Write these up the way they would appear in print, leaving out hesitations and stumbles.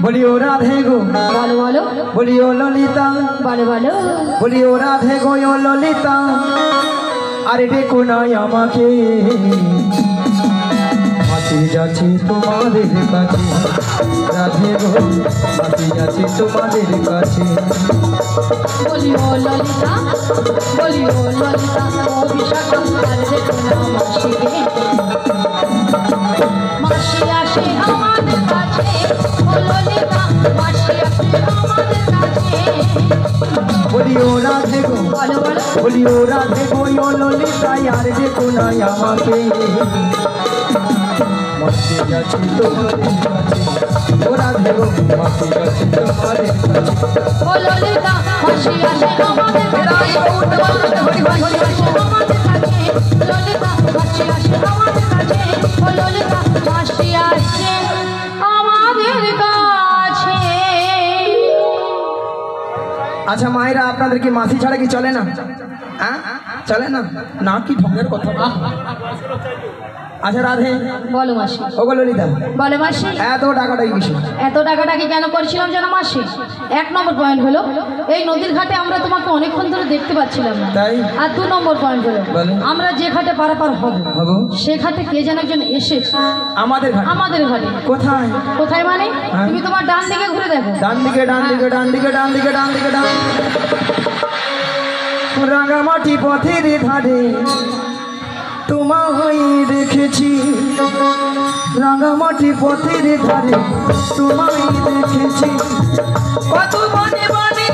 बोलियो राधे गो बोलो बोलो बोलियो ललिता बोलो बोलो बोलियो राधे गो यो ललिता अरे देखो ना আমাকে মাটি যাচ্ছে তোমাদের কাছে রাধে গো মাটি যাচ্ছে তোমাদের কাছে बोलियो ललिता অভিষেক আমার দেখো না মাসিকে মাসি আসে আমাদের কাছে ও ললিতা মাসি আসে আমাদের কাছে बोलियो राधे गो बोलो बोलो बोलियो राधे गो यो ललिता यार देखो ना আমাকে মাটি যাচ্ছে তোমাদের কাছে ও রাধে গো মাটি যাচ্ছে তোমাদের কাছে ও ললিতা মাসি আসে আমাদের কাছে মাসি আসে আমাদের কাছে ললিতা মাসি আসে আমাদের কাছে ও ললিতা মাসি আসে আমাদের কাছে। আচ্ছা মায়েরা আপনাদের কি মাসি ছাড়া কি চলে না? হ্যাঁ চলে না না কি ঢঙ্গের কথা। আচ্ছা রাধে বলো মাসি ওগো ললিতা বলো মাসি এত টাকাটাই কিছু এত টাকাটাকে কেন করছিলাম জানো মাসি? এক নম্বর পয়েন্ট হলো এই নদীর ঘাটে আমরা তোমাকে অনেকক্ষণ ধরে দেখতে পাচ্ছিলাম না তাই আর দু নম্বর পয়েন্ট হলো বলো। আমরা যে ঘাটে পারাপার হব সে ঘাটে কে যেন একজন এসেছে আমাদের ঘাটে। আমাদের ঘাটে কোথায় কোথায় মানে তুমি তোমার ডান দিকে ঘুরে দেখো ডান দিকে ডান দিকে ডান দিকে ডান দিকে ডান দিকে ডান রাঙামাটি পথের ধারে তোমায় দেখেছি রাঙামাটি পথের ধারে তোমায় দেখেছি কত বনে বনে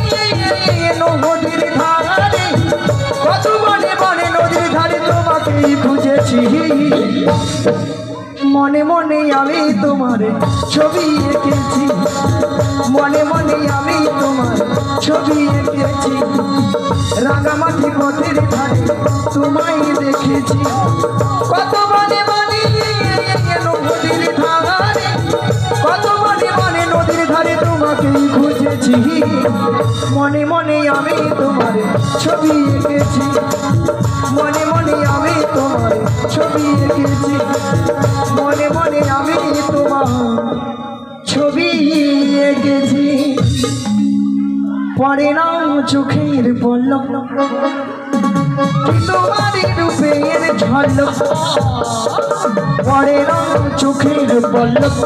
নদীর ধারে কত বনে বনে নদীর ধারে তোমাকেই খুঁজেছি মনে মনে আমি তোমার ছবি এঁকেছি মনে মনে আমি তোমার ছবি এঁকেছি রাঙামাটি পথের ধারে তোমায় দেখেছি কত বনে বনে নদীর ধারে কত বনে বনে নদীর ধারে তোমাকেই খুঁজেছি মনে মনে আমি তোমার ছবি এঁকেছি মনে মনে আমি তোমার ছবি এঁকেছি মনে মনে আমি তোমার ছবি এঁকেছি পড়ে না চোখের পলক তোমার রূপের ঝলক পড়ে না চোখের পলক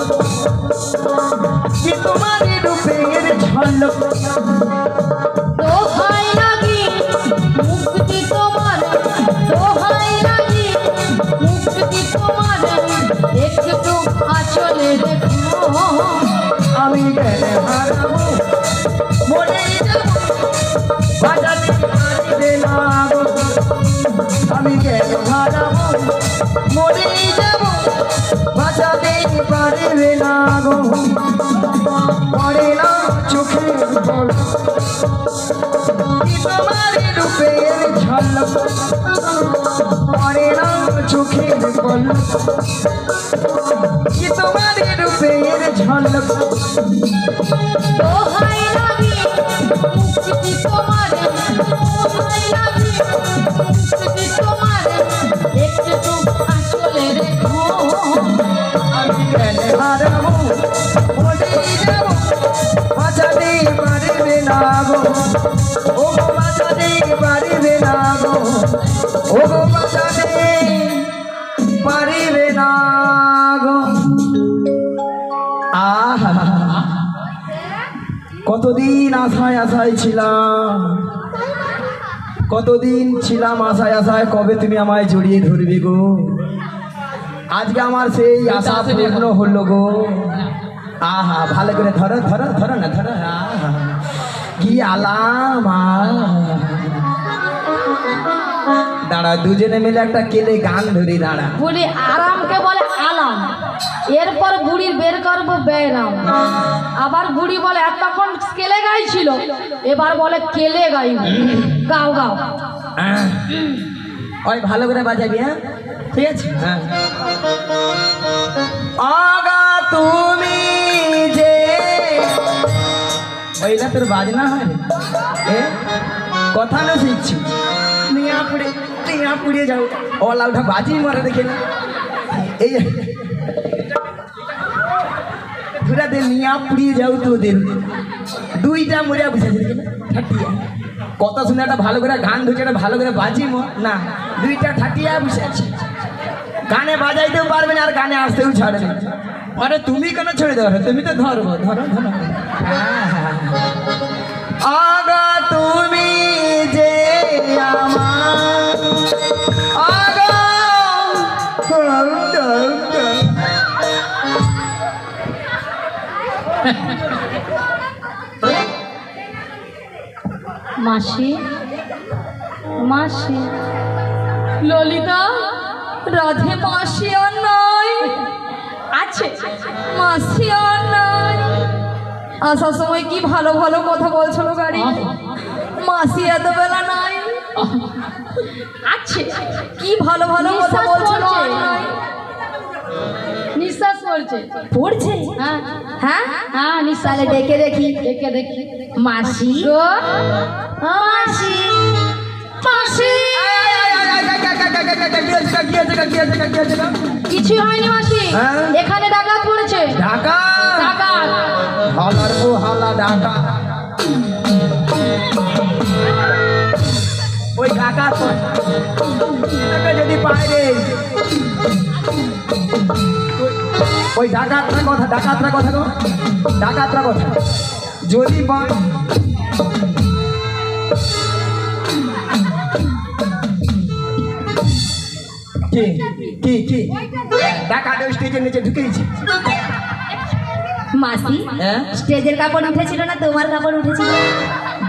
তোমার রূপের ঝলক দোহাই লাগি মুক্তি তোমার দোহাই লাগি মুক্তি তোমার একটু আঁচলে দেখো আমি গেলে হারাবো মনে বাজাতে পারবে না আমি গেলে হারাবো মরে যাব বাজাতে পারবে না গো পড়ে না চোখের পলক তোমার রূপের ঝলক পড়ে না চোখের পলক তোমার রূপের ঝলক দোহাই লাগি মুক্তি তোমার দোহাই লাগি মুক্তি তোমার একটু আঁচলে দেখো আমি গেলে হারাবো মরে যাব বাঁচাতে পারবে না গো ও গো বাঁচাতে পারবে না গো ও গো বাঁচাতে পারবে না গো আহা কতদিন আশায় আশায় ছিলাম কতদিন ছিলাম আশায় আশায় কবে তুমি আমায় জড়িয়ে ধরবে গো আজকে আমার সেই আশা পূর্ণ হলো গো আহা ভালো করে ধরো ধরো ধরো না ধরো আহা কি আলাম দাঁড়া দুজনে মিলে একটা কেলে গান ধরি দাঁড়া বলি আরামকে বলে আলাম এরপর বুড়ির বের করবো বেরাম আবার বুড়ি বলে এতক্ষণ কেলে গাইছিল এবার বলে কেলে গাইব গাও গাও ওই ভালো করে বাজাবি হ্যাঁ ঠিক আছে হ্যাঁ আগা তুমি যে ওইটা তোর বাজনা হয় কথা না শিখছি পুড়িয়ে যাও ও লাউটা বাজি মারে দেখে না এই ঘুরা দে নিয়া পুড়িয়ে যাও তোদের দুইটা মরিয়া বুঝেছে ঠাটিয়া কত শুনে একটা ভালো করে গান ধুচ্ছে একটা ভালো করে বাজিমো না দুইটা ঠাটিয়া বসে আছে গানে বাজাইতেও পারবে না আর গানে আসতেও ছাড়বে না আরে তুমি কেন ছেড়ে দেওয়া তুমি তো ধরবো ধরো ধরো আগা তুমি যে আমার আগা মাসি মাসি ললিতা রাধে মাসি আর নয় আছে মাসি আর নয় আসার সময় কি ভালো ভালো কথা বলছিল গাড়ি মাসি এত বেলা নাই আছে কি ভালো ভালো কথা বলছিল আর নয় নিঃশ্বাস পড়ছে পড়ছে হ্যাঁ হ্যাঁ হ্যাঁ নিঃশ্বাসে ডেকে দেখি মাসি গো মাসি মাসি কিছু হয়নি মাসি এখানে ডাকাত পড়েছে ডাকাত হালার ও হালা ডাকা ওই ডাকাত যদি পায় রে ওই ডাকাতরা কথা যদি পায় কি ডাকাত স্টেজের নিচে ঢুকেছি মাসি স্টেজের কাপড় উঠেছিল না তোমার কাপড় উঠেছিল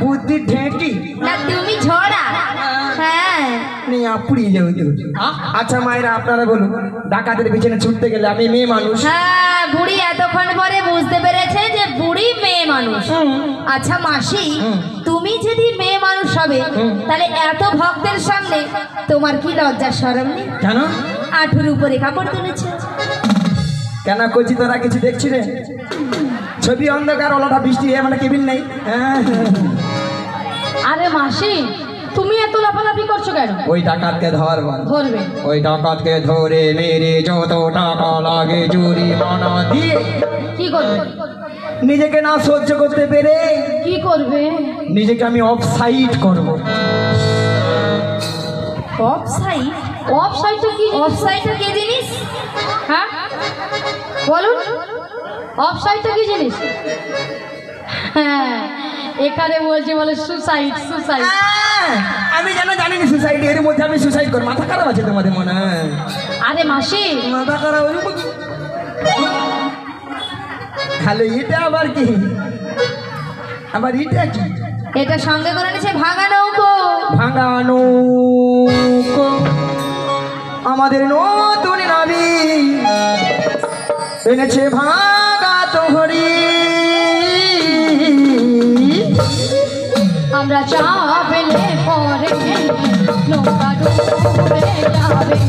বুদ্ধি ঠেকি না তুমি ঝড়া হ্যাঁ নিয়ে পুড়িয়ে যাবে আচ্ছা মায়েরা আপনারা বলুন ডাকাতের পিছনে ছুটতে গেলে আমি মেয়ে মানুষ হ্যাঁ বুড়ি এতক্ষণ পরে বুঝতে পেরেছে যে বুড়ি মেয়ে মানুষ আচ্ছা মাসি তুমি যদি মেয়ে মানুষ হবে তাহলে এত ভক্তের সামনে তোমার কি লজ্জা শরম নেই কেন আঠুর উপরে কাপড় তুলেছে কেন করছি তোরা কিছু দেখছি রে ছবি অন্ধকার ওলাটা বৃষ্টি মানে কেবিল নেই আরে মাসি তুমি এত লাফালাফি করছো কেন ওই ডাকাতকে ধরবে ওই ডাকাতকে ধরে মেরে যত টাকা লাগে জরিমানা দিয়ে কি করবে নিজেকে না সহ্য করতে পেরে কি করবে নিজেকে আমি অফসাইড করব অফসাইডটা কি জিনিস হ্যাঁ বলুন অফসাইডটা কি জিনিস হ্যাঁ এখানে বলছে বলে সুসাইড আমি জানিনি সুসাইড এর মধ্যে আমি সুসাইড করি মাথা খারাপ আছে তোমাদের মনে আরে মাসি মাথা খারাপ হ্যালো এটা আবার কি এটা সঙ্গে করে নিয়েছে ভাঙা নৌকো আমাদের নতুন নাবি এনেছে ভাঙা তোহরি আমরা চাপলে পরে নৌকা ডুবে যাবে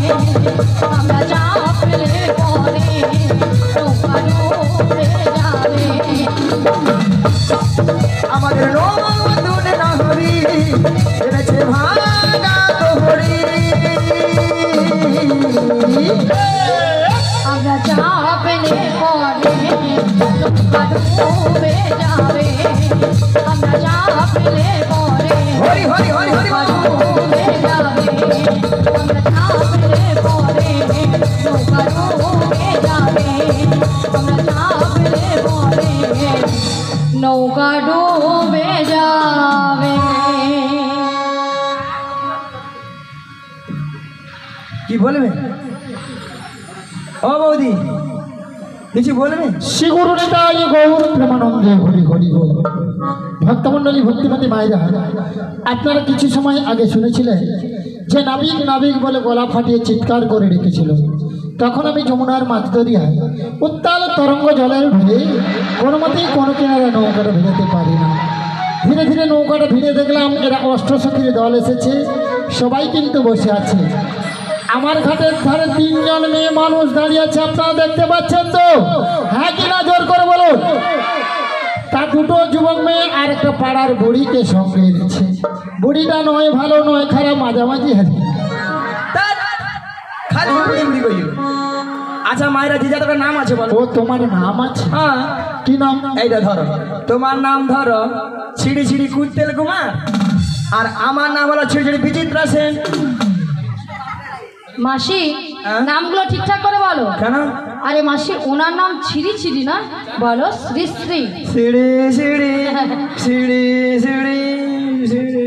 আমরা চাপলে পরে নৌকা ডুবে যাবে আমাদের নতুন নাবি এনেছে ভাঙা তোহরি আমরা চাপলে পরে নৌকা ডুবে যাবে আমরা চাপলে পরে হরি হরি হরি হরি ডুবে যাবে আমরা চাপলে পরে নৌকা ডুবে যাবে আমরা চাপলে পরে নৌকা ডুবে যাবে কি বলবে ও বৌদি কিছু বলবে শ্রী গুরু নিতাই গৌর প্রেমানন্দে হরি হরি বল ভক্তমণ্ডলী ভক্তিমতী মায়েরা আপনারা কিছু সময় আগে শুনেছিলেন যে নাবিক বলে গলা ফাটিয়ে চিৎকার করে রেখেছিল তখন আমি যমুনার মাছ দরিয়ায় উত্তাল তরঙ্গ জলের ভিড়ে কোনো মতেই কোনো কিনারে নৌকাটা ভিড়াতে পারি না ধীরে ধীরে নৌকাটা ভিড়ে দেখলাম এরা অষ্টসখীর দল এসেছে সবাই কিন্তু বসে আছে আমার ঘাটের ধারে 3 জন মেয়ে মানুষ দাঁড়িয়ে আছে আপনারা দেখতে পাচ্ছেন তো হ্যাঁ কিনা জোর করে বলুন তার 2টো যুবক মেয়ে আর একটা পাড়ার বুড়িকে সঙ্গে এনেছে বুড়িটা নয় ভালো নয় খারাপ মাঝামাঝি আছে আচ্ছা মায়েরা যে যাদের নাম আছে বলো। ও তোমার নাম আছে? হ্যাঁ। কি নাম? এইটা ধরো, তোমার নাম ধরো ছিড়ি ছিড়ি কুত্তেল কুমার, আর আমার নাম হলো ছিড়ি ছিড়ি বিচিত্রা সেন। মাসি হ্যাঁ? নামগুলো ঠিকঠাক করে বলো। কেন? আরে মাসি ওনার নাম ছিড়ি ছিড়ি না, বলো শ্রী শ্রী। সিঁড়ি সিঁড়ি সিঁড়ি সিঁড়ি সিঁড়ি।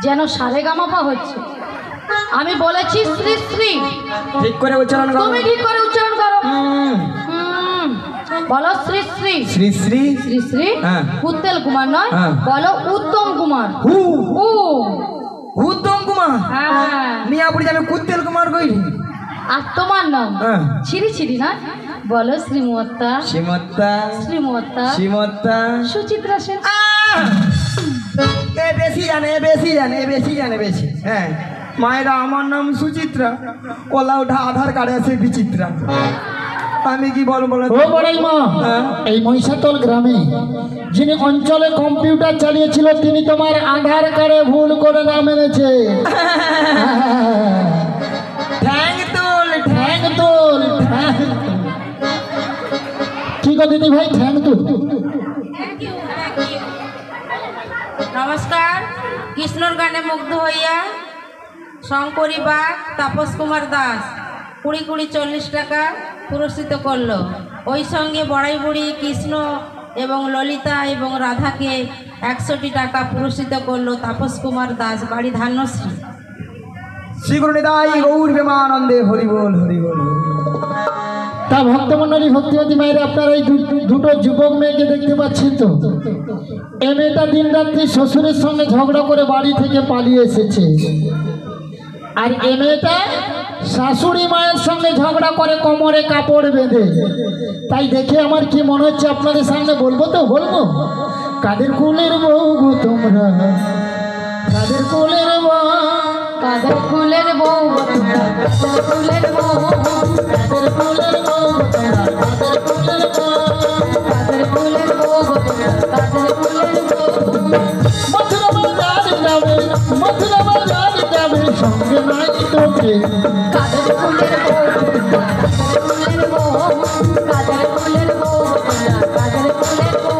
যেন সারেগামাপা হচ্ছে। আমি বলেছি শ্রী শ্রী, ঠিক করে উচ্চারণ করো। তুমি ঠিক করে উচ্চারণ করো। হুম। বলো শ্রী শ্রী। শ্রী শ্রী শ্রী শ্রী হ্যাঁ। উত্তল কুমার নয়, হ্যাঁ। বলো উত্তম কুমার। হু ও উত্তম কুমার। হ্যাঁ। মিয়াপুরি আমি কুত্তেল কুমার কইলি। আর তোমার নাম হ্যাঁ। ছিড়ি ছিড়ি না, বলো শ্রীমত্তা। শ্রীমত্তা শ্রীমত্তা শ্রীমত্তা সুচিত্রা সেন। এ বেশি জানে, এ বেশি জানে, এ বেশি জানে বেশি। হ্যাঁ মায়েরা আমার নাম সুচিত্রা, ওলা ওঠা আধার কার্ডে আছে বিচিত্রা। আমি কি বলবো বলো তো? ও বড়াই মা, হ্যাঁ? এই মহিষাতল গ্রামে যিনি অঞ্চলে কম্পিউটার চালিয়েছিল তিনি তোমার আধার কার্ডে ভুল করে নাম এনেছে। ঠ্যাং তুল ঠ্যাং। ঠ্যাং তুল, ঠ্যাং তুল। কি গো দিদি ভাই, ঠ্যাং তুল। নমস্কার। কৃষ্ণর গানে মুগ্ধ হইয়া শঙ্করী বাগ তাপস কুমার দাস 20-40 টাকা পুরস্কৃত করলো। ওই সঙ্গে বড়াই বুড়ি কৃষ্ণ এবং ললিতা এবং রাধাকে 100টি টাকা পুরস্কৃত করলো তাপস কুমার দাস, বাড়ি ধান্যশ্রী। শ্রীগুরুনিতাই গৌর প্রেমানন্দে হরি বল হরি বল। তা ভক্তমণ্ডলী ভক্তিমতী মায়েরা, আপনারা এই দুটো যুবক মেয়েকে দেখতে পাচ্ছেন তো? এ মেয়েটা দিন রাত্রি শ্বশুরের সঙ্গে ঝগড়া করে বাড়ি থেকে পালিয়ে এসেছে, আর এ মেয়েটা শাশুড়ি মায়ের সঙ্গে ঝগড়া করে কোমরে কাপড় বেঁধে। তাই দেখে আমার কি মনে হচ্ছে আপনাদের সামনে বলবো, তো বলবো। কাদের কুলের বউ গো তোমরা, কাদের কুলের বউ, কাদের ফুলের বউ, কাদের ফুলের বউ, কাদের কুলের বউ তোমরা, কাদের কুলের বউ। কাদের ফুলের বউ, কাদের ফুলের বউ। মথুরা বাজার যাবে, মথুরা বাজার যাবে, সঙ্গে নাই তোকে। কাদের ফুলের বউ, কাদের ফুলের বউ, কাদের ফুলের বউ, কাদের ফুলের বউ।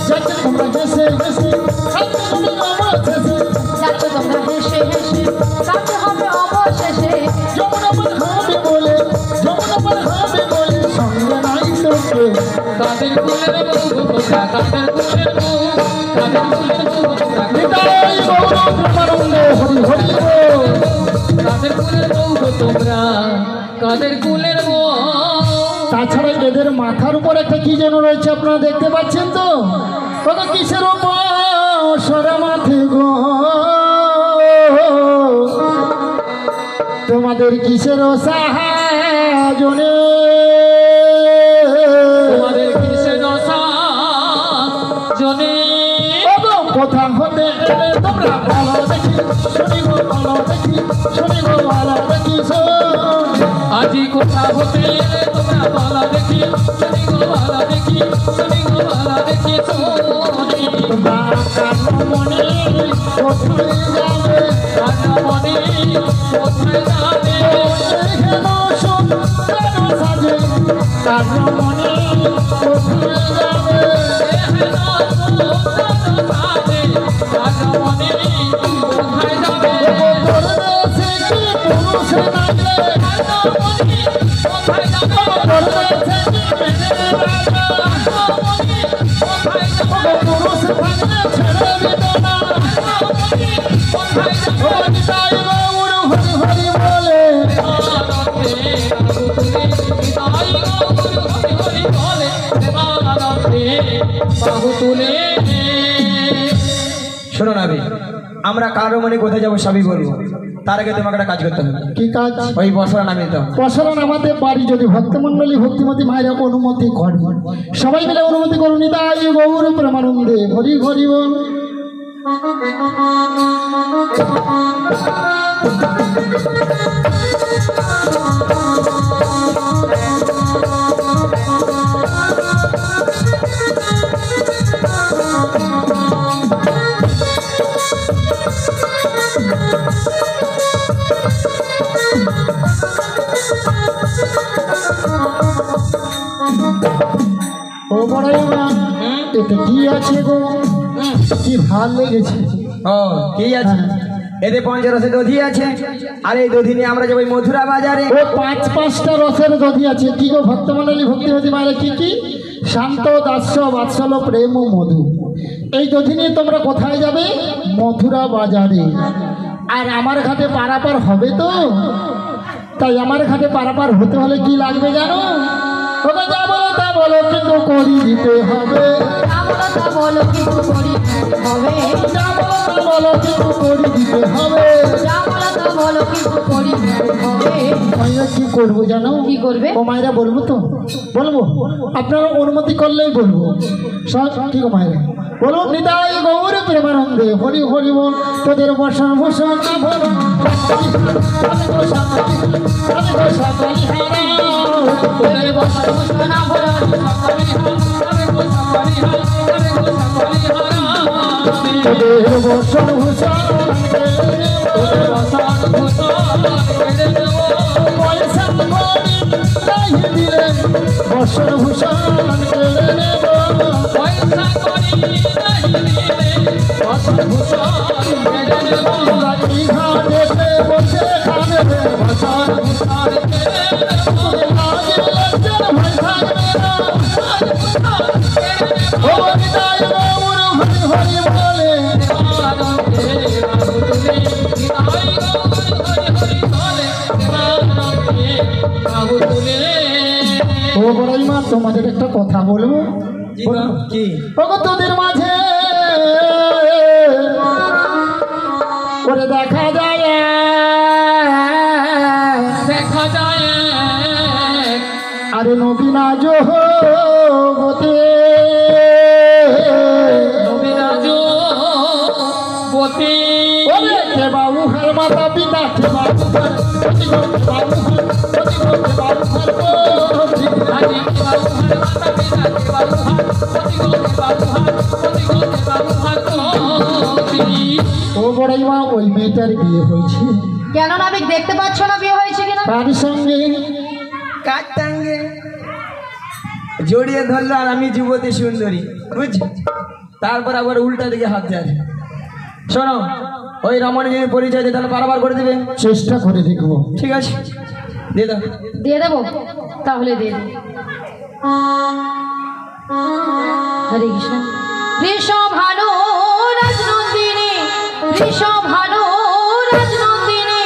যাচ্ছে তোমরা হেসে হেসে, খাইতে হবে অবশেষে। যাচ্ছ তোমরা হেসে হেসে, কাছে হবে অবশেষে। যমুনা পার হবে বলে, যমুনা পার হবে বলে, সঙ্গে নাই তোকে। কাদের কুলের বউ তোমরা, কাদের কুলের বউ, কাদের কুলের বউ তোমরা, নিতাই গৌর প্রেমানন্দে হরি হরি বল। কাদের কুলের বউ তোমরা, কাদের কুলের বউ। তাছাড়া এদের মাথার উপর একটা কি যেন রয়েছে, আপনারা দেখতে পাচ্ছেন তো? কত কিসের সরে মাথে গো, তোমাদের কিসের সাহায্যে, তোমাদের কিসের জনে কোথা হতে এলে তোমরা ভালো দেখি, শুনি গো ভালো দেখি, শুনি গো ভালো দেখি। আজি কোথা হতে এলে তোমরা ভালো দেখি, শুনি গো ভালো দেখি, শুনি গো ভালো দেখি শুনি। মনে কোথায় যাবে, মনে কোথায় যাবে, হেন শোন কেন সাজে, কার মনে কোথায় যাবে। পরদেশে কি পুরুষ নাচে, পরদেশে কি মেয়ে রাজা, পুরুষ থাকলে ছেড়ে দিত না। ও নিতাই গৌর হরি হরি বলে, বাহু তুলে। শোনো না আমি, আমরা কারো মনে কোথায় যাবো সবই বলবো, তার আগে তোমাকে একটা কাজ করতে হবে। কি কাজ? ওই বছর নামে তো পশরা নামাতে পারি যদি ভক্তমণ্ডলী ভক্তিমতী মায়েরা অনুমতি করে। সবাই মিলে অনুমতি করুন। নিতাই গৌর প্রেমানন্দে হরি হরি বল। ও বড়াই মা এতে কি আছে গো? কি ভাল লেগেছে। ও কি আছে? এতে পঞ্চরসে দধি আছে, আর এই দধি নিয়ে আমরা যাবো মথুরা বাজারে। ও পাঁচটা রসের দধি আছে। কি গো ভক্তমণ্ডলী ভক্তিমতী মায়ের কি কি? শান্ত, দাস্য, বাৎসল, প্রেম ও মধু। এই দধি নিয়ে তোমরা কোথায় যাবে? মথুরা বাজারে। আর আমার ঘাটে পারাপার হবে তো, তাই আমার ঘাটে পারাপার হতে হলে কি লাগবে জানো? ওকে যা বলো তা বলো, কিন্তু করি দিতে হবে। যা বলো তা বলো কিন্তু করি হবে। যা বলো তা বলো, কিন্তু করি দিতে হবে। যা বলো তা বলো কিন্তু করি হবে। মায়েরা কি করবো জানো? কি করবে? ও মায়েরা বলবো তো? বলবো, আপনারা অনুমতি করলেই বলবো। কি গো মায়েরা বলো? নিতাই গৌর প্রেমানন্দে হরি হরি বল। তোদের বসন ভূষণ না বলো, তোদের বসন ভূষণ না বলো, তোদের বসন ভূষণ পয়সা করি তাই দিলে বসন ভূষণ কেড়ে নেব। লাঠি ঘাটেতে বসে খাবে বসন ভূষণ আজ লজ্জার ভয় থাকবে না। ও নিতাই গৌর হরি হরি বলে। ও বড়াই মা তোমাদের একটা কথা বলবো। কি গো? কি? ওগো তোদের মাঝে ওরে দেখা যায় আরে নবীনা জগতে ওরে কে বাবু হার মাতা পিতা কে বাবু হার বাবু হার ও বড়াই মা ওই মেয়েটার বিয়ে হয়েছে। কেন নাবিক দেখতে পাচ্ছ না বিয়ে হয়েছে কিনা? তার সঙ্গে কাটাঙ্গে জড়িয়ে ধরলো, আর আমি যুবতী সুন্দরী, বুঝছি। তারপর আবার উল্টা দিকে হাত যায়। শোনো, ওই রমণ যদি পরিচয় দিয়ে তাহলে পারাবার করে দেবে। চেষ্টা করে দেখবো। ঠিক আছে, দিয়ে দাও। দিয়ে দেবো, তাহলে দিয়ে দেবো। হরে কৃষ্ণ। ঋষভানু রাজনন্দিনী, ঋষভানু রাজনন্দিনী,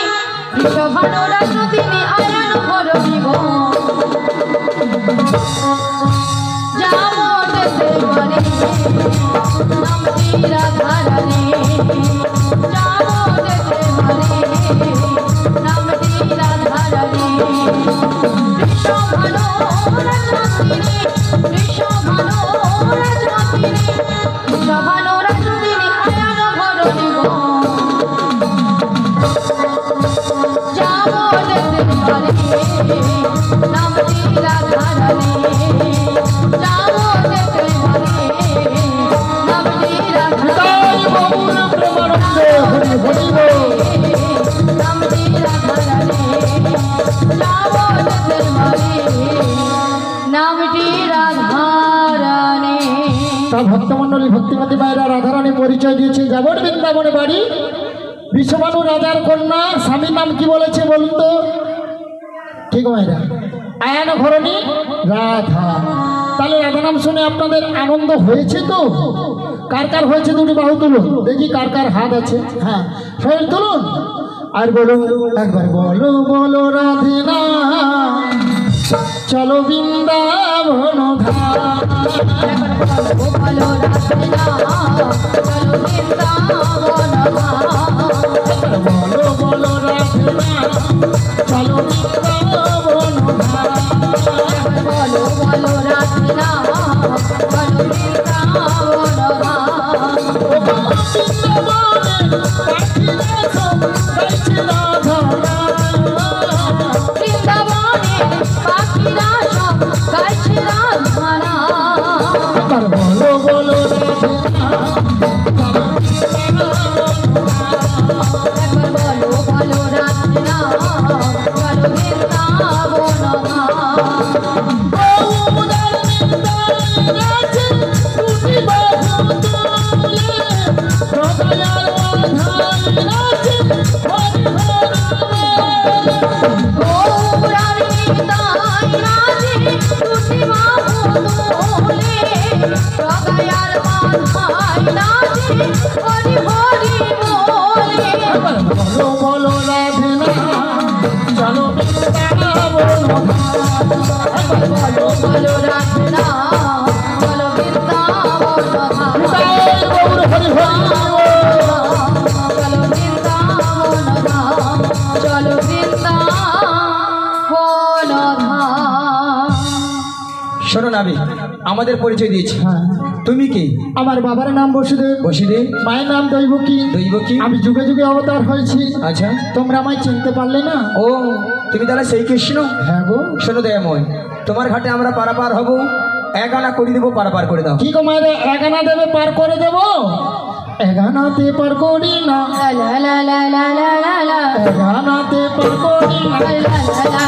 ঋষভানু রাজনন্দিনী আয়ান ভরণী গো। যাবো যেতে পারে নামটি রাধারানী, যাবো যেতে পারে নামটি রাধারানী। ঋষভানু রাজনন্দিনী, ঋষভানু রাজনন্দিনী, ঋষভানু রাজনন্দিনী আয়ান ভরণী গো। যাবো যেতে পারে নামটি রাধারানী, যাবো যেতে পারে নামটি তাই বাবুর প্রেমানন্দে হরি হরি বল। নামটি রাধারানী, যাবো যেতে পারে নামটি রাধারানী। তা ভক্তমণ্ডলী ভক্তিমতী মায়েরা রাধারানী পরিচয় দিয়েছে। যাবর বৃন্দাবনে বাড়ি, বিশ্ববানু রাজার কন্যা। স্বামীর নাম কি বলেছে বলুন তো? ঠিক মায়েরা, আয়ান ঘরণী রাধা। তাহলে রাধা নাম শুনে আপনাদের আনন্দ হয়েছে তো? কার কার হয়েছে দুটি বাহু তুলুন দেখি, কার কার হাত আছে। হ্যাঁ সবাই তুলুন আর বলুন একবার, বলো বলো রাধে না চলো বৃন্দাবন ধাম। বলো রাধে না চলো বৃন্দাবন ধাম। বলো বলো রাধে না চলো বৃন্দাবন ধাম। বলো বলো রাধে না চলো বৃন্দাবন ধাম। বৃন্দাবনে পাখিরা সব গাইছে রাধা নাম। বলো বলো রাধে না একবার বলো বলো রাধে না চলো বৃন্দাবন ধাম। চলো বৃন্দাবন ধাম নিতাই গৌর হরি হরি চলো বৃন্দাবন ধাম চলো বৃন্দাবন ধাম। শোনো নাবি, আমাদের পরিচয় দিয়েছি। হ্যাঁ, তুমি কি? আমার বাবার নাম বসুদেব, বসিদেব। মায়ের নাম দৈবকী। দৈবকী। আমি যুগে যুগে অবতার হয়েছি। আচ্ছা, তোমরা আমায় চিনতে পারলে না? ও তুমি তাহলে সেই কৃষ্ণ? হ্যাঁ গো। শোনো দয়াময়, তোমার ঘাটে আমরা পারাপার হব, এক আনা করে দেবো, পারাপার করে দাও। কি গো মায়ের, এগানা দেবে পার করে দেব? এগানাতে পার করি না, লা লা লা লা লা লা লা এগানাতে পার করি না। লা লা লা লা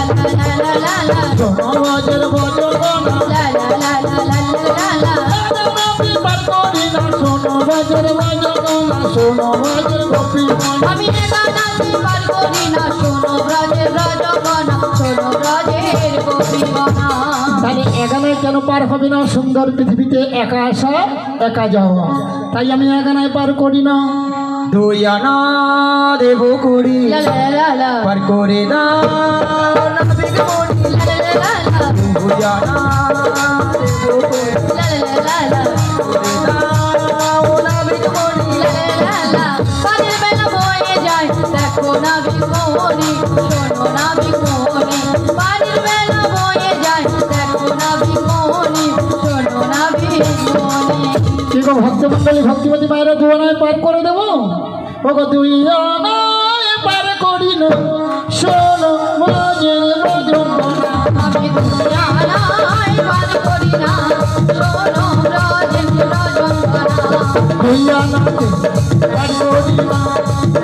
লা লা লা সোনাবাজের বজগনা, লা লা লা লা লা লা লা এগানাতে পার করি না। সোনাবাজের বজগনা, সোনাবাজের গোপীগণ। আমি এগানাতে পার করি না, শোনো ব্রজের রজগনা, শোনো ব্রজের গোপীগণা। তাহলে এগানায় কেন পার হবে না? সুন্দর পৃথিবীতে একা আসা একা যাওয়া, তাই আমি এগানায় পার করি না। দুই আনা দেব করি, লা লা লা লা পার করে দাও নাবিক মনি। লা লা লা লা দুই আনা দেব করি, লা লা লা লা করে দাও নাবিক মনি। পানির বেলা বয়ে যায়, দেখো না বিমোহনী, শোনো না বিমোহনী। পানির বেলা বয়ে যায়, দেখো না বিমোহনী, শোনো না বিমোহনী। কি গো ভক্তমন্ডলী, ভক্তিমতী মায়েরা দুয়ানায় পার করে দেব? ওগো দুই আনায় পার করি না, শোনো বাজের বজগনা। আমি দুনিয়ায় পার করি না, শোনো ব্রজের রজগনা। দুই আনাতে পার করি না,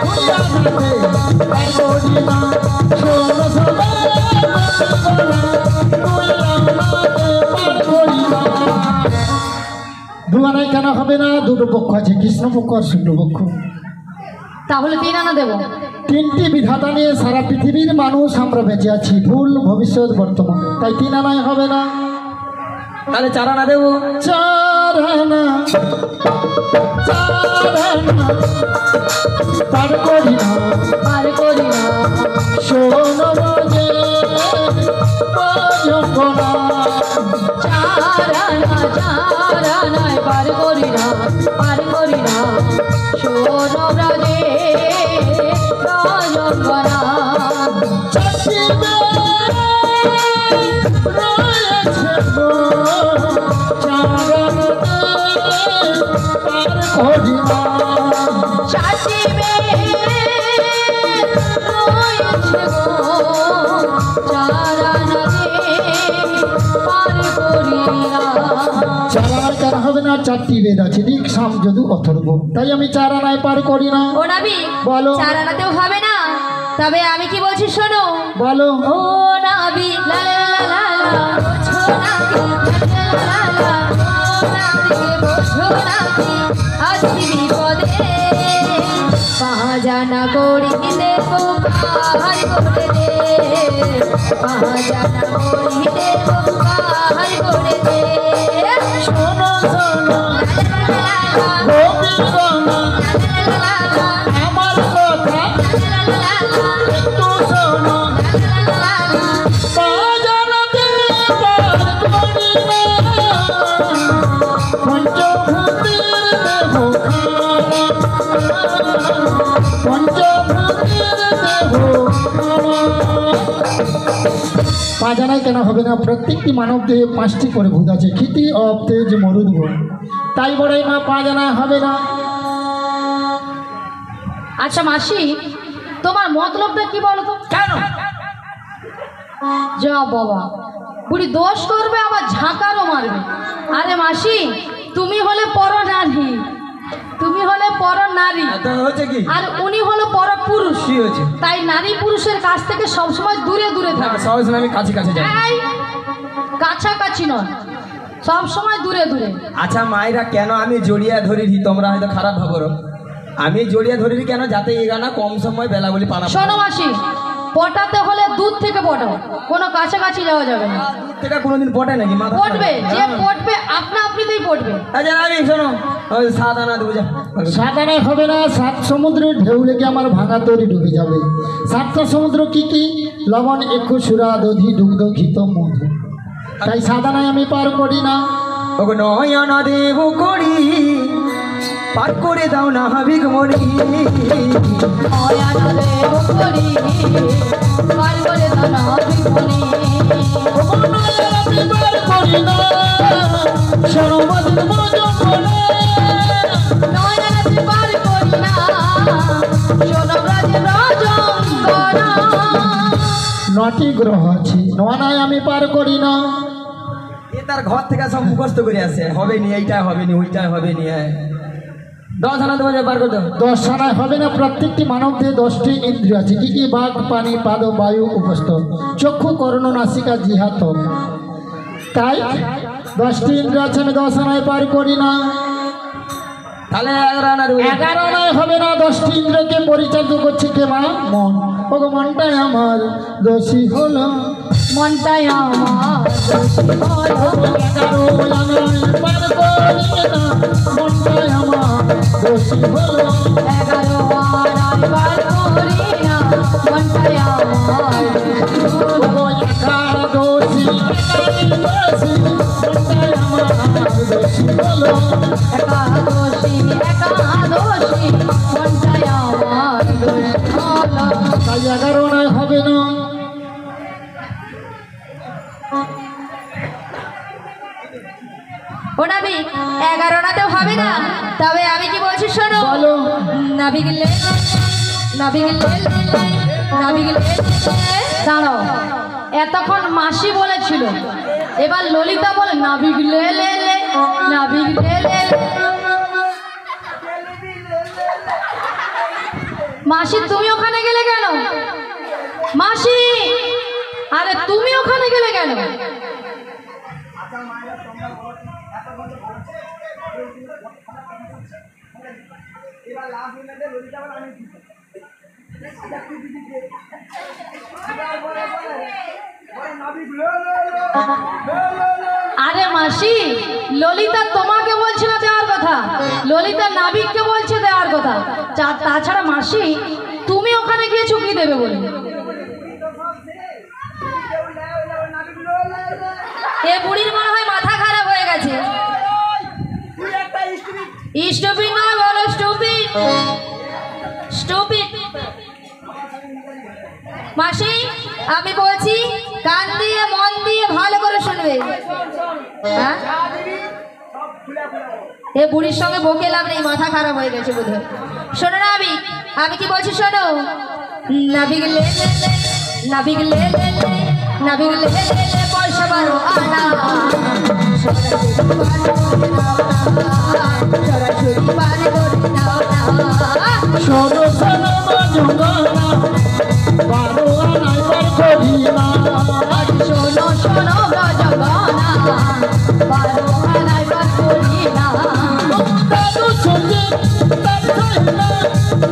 দুই আনাতে পার করি না, শোনো সবাই বজগনা। দুই আনাতে পার করি না। দুয়ানায় কেন হবে না? দুটো পক্ষ আছে, কৃষ্ণ পক্ষ আর শুক্ল পক্ষ। তাহলে 3 আনা দেবো। তিনটি বিধাতা নিয়ে সারা পৃথিবীর মানুষ আমরা বেঁচে আছি, ভুল ভবিষ্যৎ বর্তমান, তাই 3 আনায় হবে না। তাহলে চার আনা দেবো। 4 আনা, 4 আনা পার করি না, পার করি না, শোনো বাজে বজগনা। 4 আনায় পার করি না, পার করি না, শোনো ব্রজে রজগনা। চাচিবে রয়েছে গো, 4 আনাতে পার করি না। চাচিবে রয়েছে গো, 4 আনাতে পার করি না। 4 আনায় কেন হবে না? 4টি বেদ আছে, ঋক সাম যদু অথর্ব, তাই আমি 4 আনায় পার করি না। ও নাবি, বলো। 4 আনাতেও হবে না, তবে আমি কি বলছি শোনো। বলো। ও নাবি লা লা লা লা বোঝো নাবি, লা লা লা লা ও নাবি বোঝো নাবি, আছি বিপদে পাহাজানা করি দেবো পাহাড় করে দে, পাহাজানা করি দেবো পাহাড় করে দে। শোনো শোনো গোপীগণা, আমার কথা একটু শোনো। বাজানাতে পার করি না, পঞ্চভূতির দেহ খানা, পঞ্চভূতির দেহ খানা। পাজানায় কেন হবে না? প্রত্যেকটি মানব দেহে 5টি করে ভূত আছে, ক্ষিতি অপ তেজ মরুদ গুণ, তাই বড়ই মা পাজানায় হবে না। আচ্ছা মাসি, তোমার মতলবটা কি বলো তো? কেন? যা বাবা, বুড়ি দোষ করবে আবার ঝাঁকারও মারবে। আরে মাসি, তুমি হলে পর নারী, তুমি হলে পর নারী, তো হচ্ছে কি? আর উনি হলো পর পুরুষ। কি হয়েছে? তাই নারী পুরুষের কাছ থেকে সবসময় দূরে দূরে না, থাকে। সবাই শুনে আমি কাছে কাছে যাই। এই, কাছাকাছি নয়, সবসময় দূরে দূরে। আচ্ছা মায়েরা, কেন আমি জড়িয়া ধরিনি? তোমরা হয়তো খারাপ ভাবো। আমি জড়িয়া ধরিনি কেন? যাতে এই গানা কম সময় বেলা বলি পানা। শোনো মাসি, পটাতে হলে দুধ থেকে পটাও, কোনো কাছাকাছি যাওয়া যাবে না। থেকে কোনোদিন পটে নাকি? মাথা পটবে, যে পটবে আপনা আপনিতেই পটবে। আচ্ছা আমি শোনো, ওই 7 আনা দেবো যা। 7 আনায় হবে না, 7 সমুদ্রের ঢেউ লেগে আমার ভাঙা তরি ডুবে যাবে। 7টা সমুদ্র কি কি? লবণ, এক্ষু, সুরা, দধি, দুগ্ধ, ঘিত, মধু, তাই 7 আনায় আমি পার করি না। ওগো নয়ন দেব করি পার করে দাও না হাবিক মরি নয়ন দেব করি পার করে দাও না বিমনি নয়ন পার করি না শোনো ব্রজে রজঙ্গনা। নটি গ্রহ আছে নয় আমি পার করি না। এ তার ঘর থেকে সব মুখস্থ করে আসে হবে নি এইটা হবে নি ওইটা হবে নি 10 আনা তোমাদের পার করে দাও 10 আনায় হবে না। প্রত্যেকটি মানব দেহে 10টি ইন্দ্রিয় আছে। কি কি? বাঘ, পানি, পাদ, বায়ু, উপস্থ, চক্ষু, কর্ণ, নাসিকা, জিহ্বা, ত্বক। তাই 10টি ইন্দ্রিয় আছে, আমি 10 আনায় পার করি না। তাহলে 11 আনা দেবো 11 আনায় হবে না। 10টি ইন্দ্রিয়কে পরিচালিত করছে কে? মা মন। ওগো মনটাই আমার দোষী হলো। মনটাই আমার দোষী হলো। 11 আনায় পার করি না। মনটাই আমার দোষী হলো। 11 আনায় পার করি না মনটাই আমার ওগো একার দোষী, দোষী, মনটাই আমার দোষী হলো। একাদশী একাদশী মনটাই আমার দোষী হলো। তাই 11 আনায় হবে না। ও নাবি 11টাতেও হবে না। তবে আমি কি বলছি শোনো। বলো। নাবিগলে নাবিগলে নাবিগলে দাঁড়াও। এতক্ষণ মাসি বলেছিল, এবার ললিতা বলে নাবিগলে লে লে নাবিগলে লে লে। মাসি তুমি ওখানে গেলে কেন? মাসি আরে তুমি ওখানে গেলে কেন? আরে মাসি ললিতা তোমাকে বলছে না দেওয়ার কথা, ললিতা নাবিককে বলছে দেওয়ার কথা। তাছাড়া মাসি তুমি ওখানে গিয়েছো কি দেবে বলে? এ বুড়ির মনে হয় মাথা খারাপ হয়ে গেছে। স্টুপিড নয়, বলো স্টুপিড স্টুপিড। মাসি আমি বলছি কান দিয়ে মন দিয়ে ভালো করে শুনবে। হ্যাঁ এ বুড়ির সঙ্গে বকে লাভ নেই, মাথা খারাপ হয়ে গেছে বোধহয়। শোনো না আমি কি বলছি শোনো। নাবিক লে লে লে নাবিক লে লে লে নাবিক লে লে লে পয়সা 12 আনা সরাসরি পারে করে দাও না। শোনো শোনো বাজুগানা 12 আনায় পার করি না। শোনো শোনো রজগনা 12 আনায় পার করি না। দাদু শুনে দাদু সহিলা,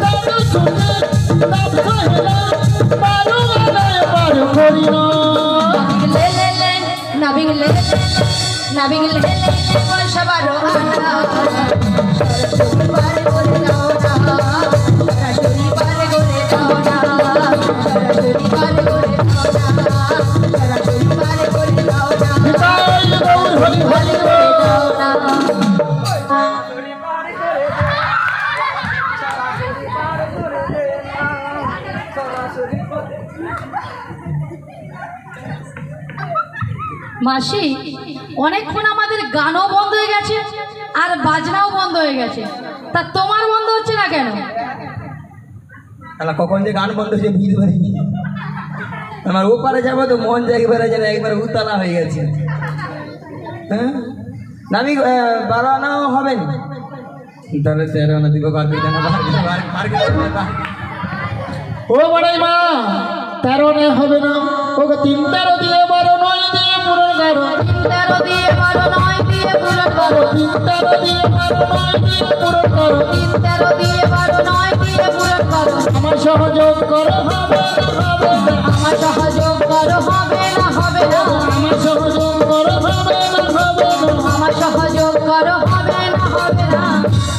দাদু শুনে দাদু সহিলা 12 আনায় পার করি না। নাবিক লে লে নাবিক লে লে পয়সা 12 আনা সরাসরি পারে করে দাও না। সরাসরি পারে করে দাও না। সরাসরি পারে করে দাও না। সরাসরি পারে করে দাও না। বিদায় গৌর হরি হরি করে দাও না। মাসি অনেকক্ষণ আমাদের গানও বন্ধ হয়ে গেছে আর বাজনাও বন্ধ হয়ে গেছে, তা তোমার বন্ধ হচ্ছে না কেন? তাহলে কখন যে গান বন্ধ হয়েছে বুঝতে পারিনি। আমার ওপারে যাবো তো মন যে একবার উতলা হয়ে গেছে। হ্যাঁ নামি 12 আনাও হবে না। তাহলে 13 আনা দিব কার দিতে না ও বড়াই মা 13 আনায় হবে না। ওগো 3 13 দিয়ে 12 9 দিয়ে পূরণ করো। 13 দিয়ে 12 9 দিয়ে পূরণ করো। 3 13 দিয়ে 12 9 দিয়ে পূরণ করো। 13 দিয়ে 12 9 দিয়ে পূরণ করো। আমার সহযোগ করো হবে না হবে না। আমার সহযোগ করো হবে না হবে না। আমার সহযোগ করো হবে না হবে না। আমার সহযোগ করো হবে না হবে না।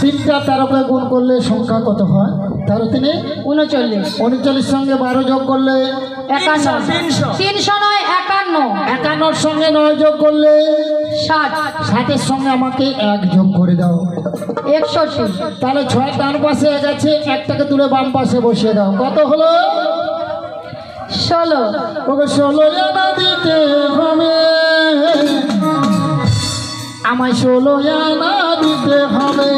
3টা 13কে গুণ করলে সংখ্যা কত হয়? 13 3 39 39 সঙ্গে 12 যোগ করলে 51 300 নয় 51 51 সঙ্গে 9 যোগ করলে 60 60-এর সঙ্গে আমাকে 1 যোগ করে দাও। 61 তাহলে 6 ডান পাশে 1 আছে, 1টাকে তুলে বাম পাশে বসিয়ে দাও। কত হলো? 16 ওগো 16 আনা দিতে হবে, আমায় 16 আনা দিতে হবে।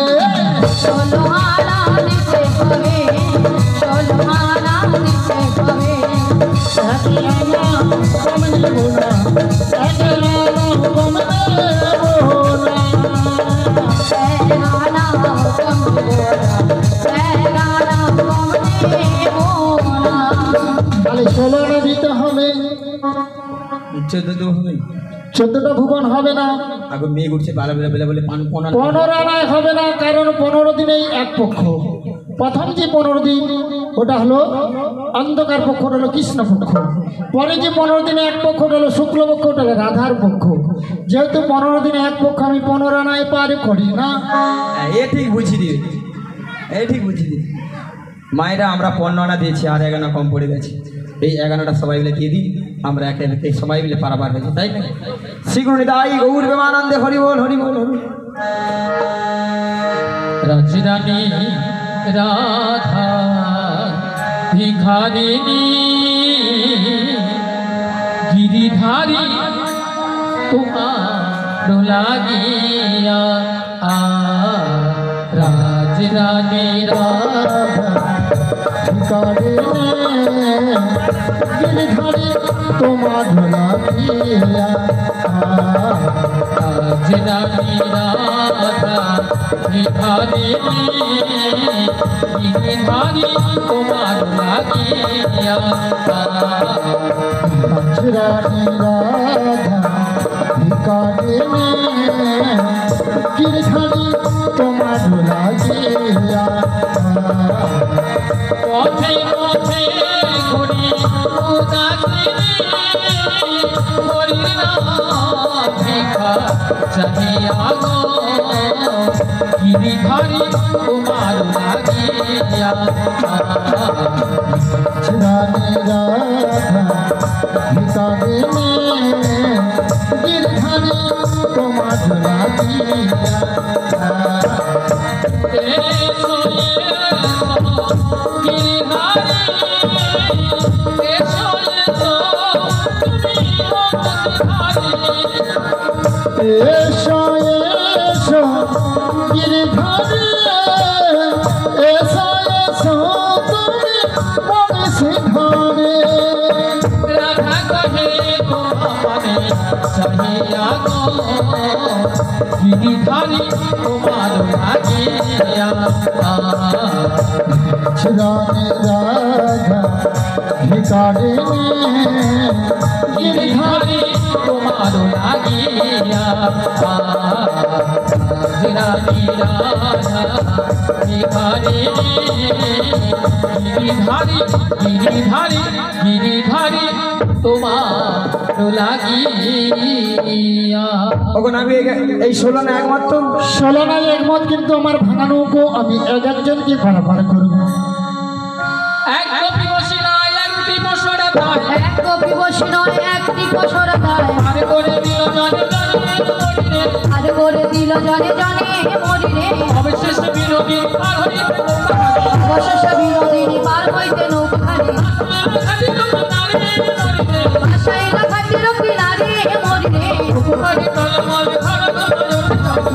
16 আনা দিতে হবে, 16 আনা দিতে হবে। একই আনা কম নেব না, একই আনা কম নেব না। আনা কম দেবো না, আনা কম দেবো না। তাহলে 16 আনা দিতে হবে। 14 তো হবে 14টা ভুবন হবে না, আগে মেয়ে ঘুরছে বালা বেলা বেলা বলে 15 আনায় হবে না, কারণ 15 দিনেই এক পক্ষ। প্রথম যে 15 দিন ওটা হলো অন্ধকার পক্ষ, ওটা হলো কৃষ্ণ পক্ষ। পরে যে 15 দিনে এক পক্ষ ওটা হলো শুক্লপক্ষ, ওটা হলো রাধার পক্ষ। যেহেতু 15 দিনে এক পক্ষ, আমি 15 আনায় পার করি না। এ ঠিক বুঝিয়ে দিবে, এ ঠিক বুঝিয়ে দিবে। মায়েরা আমরা 15 আনা দিয়েছি, আর 1 আনা কম পড়ে গেছে। এই 11টা সবাই মিলে দিয়ে দিই, আমরা একে সবাই মিলে পারাবার হয়েছে, তাই না? শ্রীগুরু নিতাই গৌর প্রেমানন্দে হরি বল হরি বল হরি। রাজরানী রাধা ভিখারিণী গিরিধারী তোমার লাগিয়া রাজরানী রাধা গিরিধারী তোমার লাগিয়া, রাজরানী রাধা ভিখারিণী গিরিধারী তোমার লাগিয়া রাজরানী রাধা ভিখারিণী গিরিধারী তোমার লাগিয়া। পথে পথে ঘুরি উদাসিনী হরি নাম ভিক্ষা চাহিয়া গো গিরিধারী তোমার লাগিয়া রানী রাধা ভিখারিণী গিরিধারী তোমার লাগিয়া। এসো এসো গিরিধারী এসো এসো তুমি অবতারী এসো এসো গিরিধারী, এসো এসো তুমি বংশীধারী। রাধা কহে তোমারে চাহিয়া গো গিরিধারী তোমার লাগিয়া রানী রাধা ভিখারিণী গিরিধারী তোমার লাগিয়া রাজরানী রাধা ভিখারিণী গিরিধারী গিরিধারী গিরিধারী তোমার লাগিয়া। ওগো নাবি এই 16 না একমাত্র 16 নাই একমত, কিন্তু আমার ভাঙা নৌকো আমি একজনকে পারাপার করব। এক কপি বসি নয় একটি বসরে তাই এক কপি বসি নয় একটি বছর গায়, আর করে দিল জানে জানে মরিরে আর করে দিল জনে জনে মরিরে। অবশেষ বিরোধী আর হইতে অবশেষ বিনোদিনী পার হইতে নৌকাখানি, ভাসাইলা খাটির কিনারে মরিরে।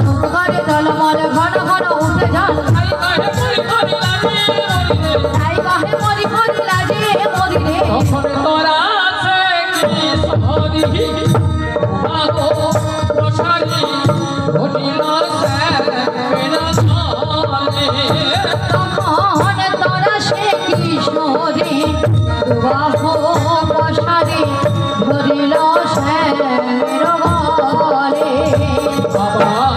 নৌকারে দলমল ঘন ঘন উঠে যান, তাই কাহে মরি মরি লাজে মরিরে। তখন তোরা সে কৃষ্ণ রে দুবাহ প্রসারে ধরিল শ্যামের গলে। আমার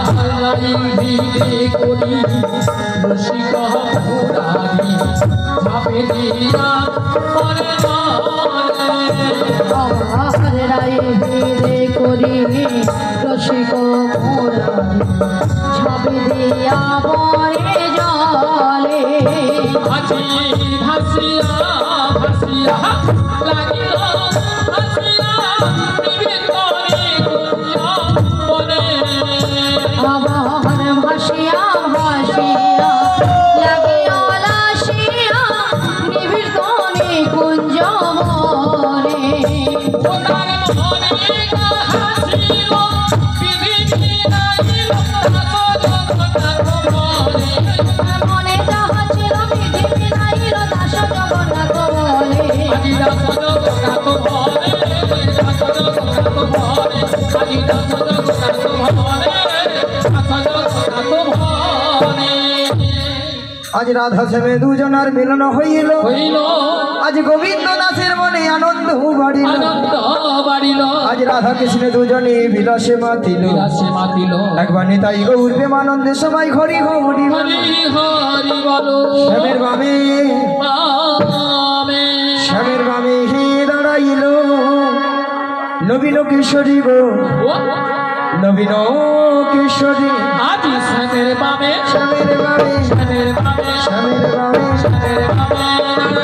রায়ে ভিড়ে করি রসিক মোরারি, ছাপে দিয়া বরে জলে। ভাসিয়া ভাসিয়া লাগিল ভাসিয়া নিবে করে বলে আবার ভাসিয়া ভাসিয়া লাগিয়া লাসিয়া নিবিড় তনে কুঞ্জ বনে ওনার মনে হাসিল বিধি নাইল জগন্নাথ বলে মনে যাহা ছিল বিধি বিনাইল দাস জগন্নাথ বলে আজি দাস জগন্নাথ বলে দাস জগন্নাথ বলে আজি দাস জগন্নাথ বলে দাস জগন্নাথ বলে আজ রাধা শ্যামে দুজনার মিলন হইল হইল আজ গোবিন্দ দাসের মনে আনন্দ বাড়িল আনন্দ বাড়িল আজ রাধা কৃষ্ণ দুজনে বিলাসে মাতিল বিলাসে মাতিল একবার নেতাই গৌর প্রেমানন্দে সবাই হরি হরি বল। হরি হরি বলো শ্যামের বামে আমেন শ্যামের বামে হে দাঁড়াইল নবীন কিশোরী গো নবীন কিশোরী আজি শ্যামের বামে শ্যামের বামে শ্যামের বামে শ্যামের বামে শ্যামের বামে